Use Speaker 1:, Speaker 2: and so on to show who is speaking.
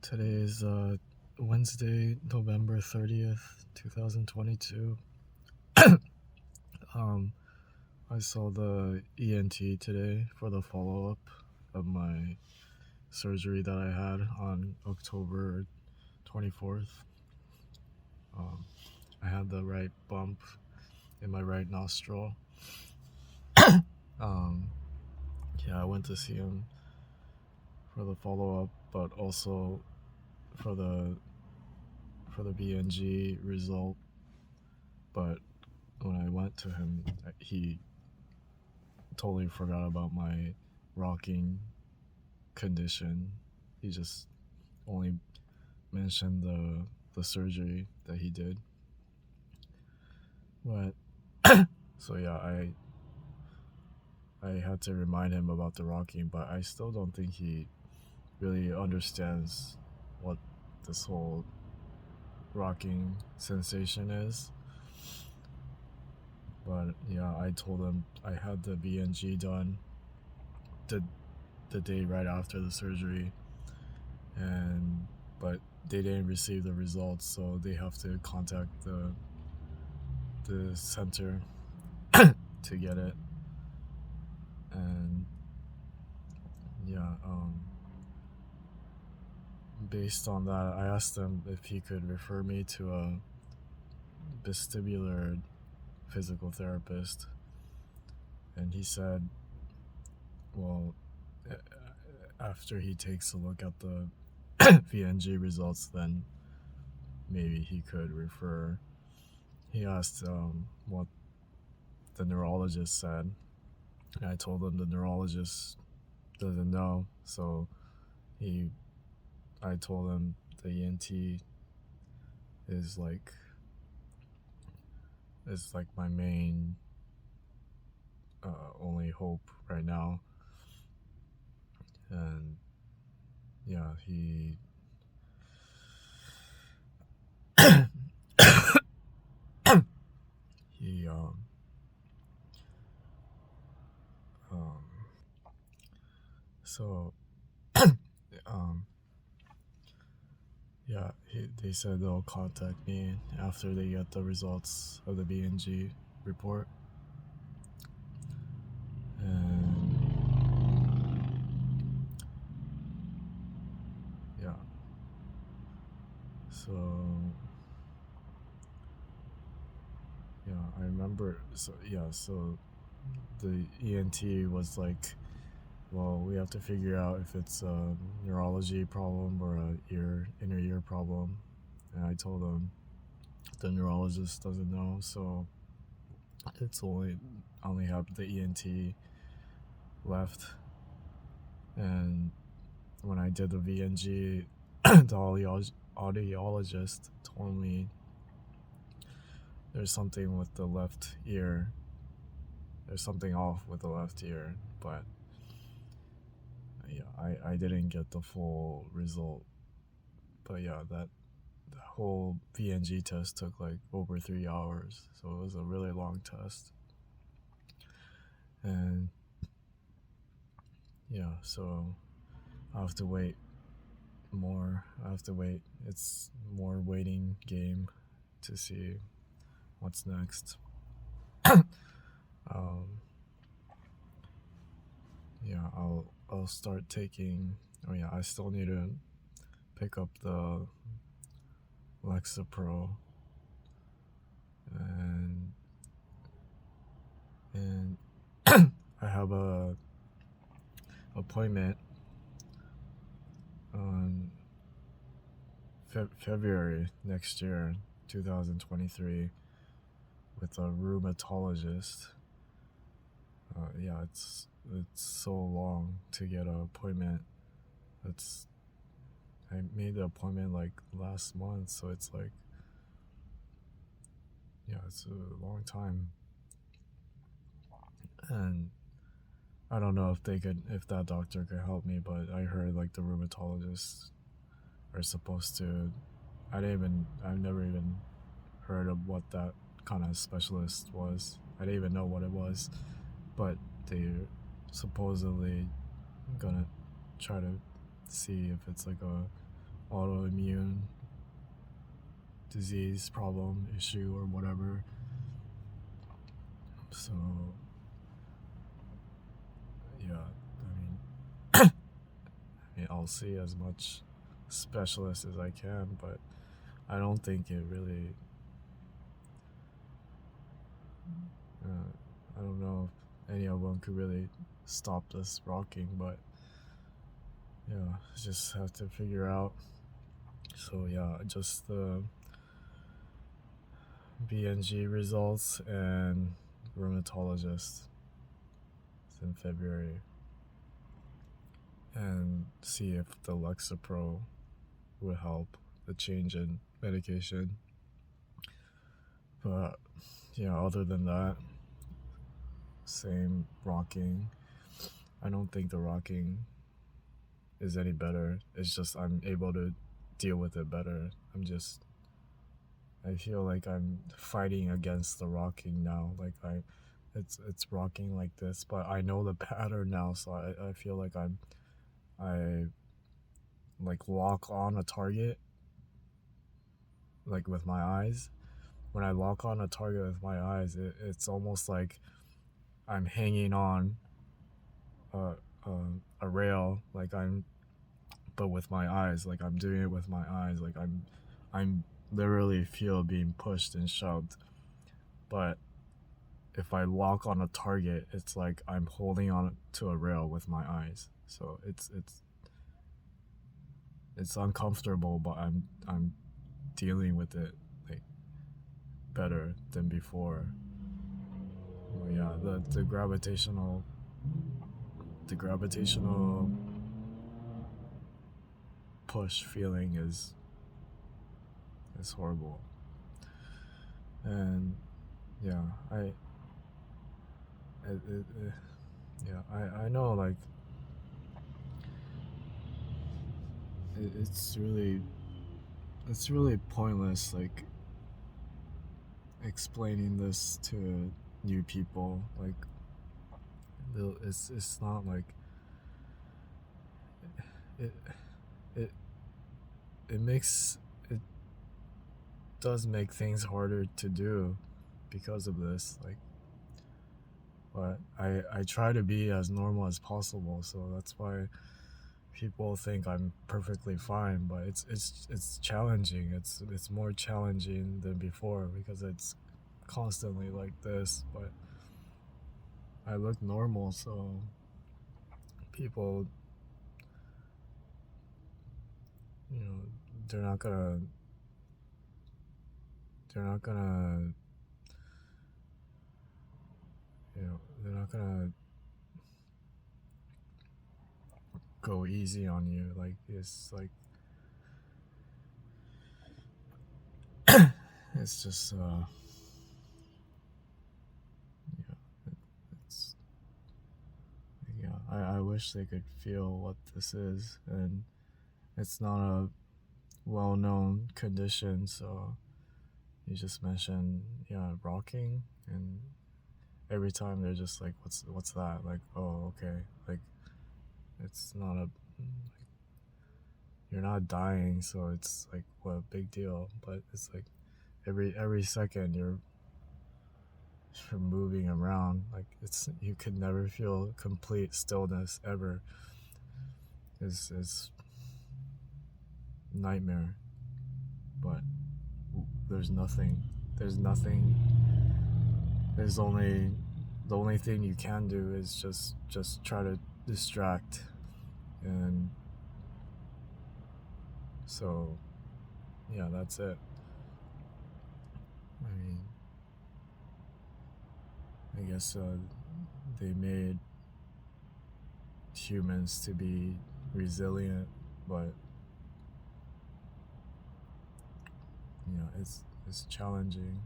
Speaker 1: Today is Wednesday, November 30th, 2022. um, I saw the ENT today for the follow-up of my surgery that I had on October 24th. I had the right bump in my right nostril. um, yeah, I went to see him for the follow-up, but also for the BNG result. But when I went to him, he totally forgot about my rocking condition. He just only mentioned the surgery that he did. But so yeah, I had to remind him about the rocking, but I still don't think he really understands what this whole rocking sensation is. But yeah, I told him I had the BNG done the day right after the surgery, but they didn't receive the results, so they have to contact the center to get it. And yeah, based on that, I asked him if he could refer me to a vestibular physical therapist, and he said, well, after he takes a look at the VNG results, then maybe he could refer. He asked what the neurologist said, and I told him the neurologist doesn't know. So I told him the ENT is like my main only hope right now. And yeah, he he so yeah, they said they'll contact me after they get the results of the BNG report. And yeah, so yeah, I remember. So the ENT was like, well, we have to figure out if it's a neurology problem or a inner ear problem. And I told him the neurologist doesn't know, so it's only have the ENT left. And when I did the VNG, the audiologist told me there's something with the left ear. There's something off with the left ear, but yeah, I didn't get the full result. But yeah, the whole VNG test took like over 3 hours, so it was a really long test. And yeah, so I have to wait more. It's more waiting game to see what's next. Yeah, I'll start taking. Oh yeah, I still need to pick up the Lexapro, and I have a appointment on February next year, 2023, with a rheumatologist. Yeah, it's so long to get an appointment. I made the appointment like last month, so it's like, yeah, it's a long time. And I don't know if that doctor could help me, but I heard like the rheumatologists are supposed to. I've never even heard of what that kind of specialist was. I didn't even know what it was, but they're supposedly gonna try to see if it's like a autoimmune disease problem issue or whatever. So yeah, I'll see as much specialist as I can, but I don't think it really I don't know if any of them could really stop this rocking, but yeah, just have to figure out. So yeah, just the BNG results and rheumatologist in February, and see if the Lexapro would help the change in medication. But yeah, other than that, same rocking. I don't think the rocking is any better. It's just I'm able to deal with it better. I feel like I'm fighting against the rocking now. Like it's rocking like this, but I know the pattern now, so I feel like I like lock on a target like with my eyes. When I lock on a target with my eyes, it's almost like I'm hanging on a, a rail, but with my eyes, like I'm doing it with my eyes, like I'm literally feel being pushed and shoved. But if I lock on a target, it's like I'm holding on to a rail with my eyes. So it's uncomfortable, but I'm dealing with it like better than before. Well, yeah, the gravitational push feeling is horrible. And yeah, I know, like it's really pointless, like explaining this to new people. Like it's not like it it it does make things harder to do because of this. Like, but I try to be as normal as possible, so that's why people think I'm perfectly fine. But it's challenging. It's more challenging than before because it's constantly like this. But I look normal, so people, you know, they're not gonna they're not gonna they're not gonna go easy on you. Like it's like it's just yeah, it's yeah. I wish they could feel what this is, and it's not a well-known condition. So you just mentioned rocking, and every time they're just like, what's that? Like, oh, okay, like it's not a you're not dying, so it's like what a big deal. But it's like every second you're moving around, like you could never feel complete stillness ever. Is nightmare. But there's nothing there's nothing there's only the only thing you can do is just try to distract. And so yeah, that's it. I mean, I guess they made humans to be resilient, but it's challenging.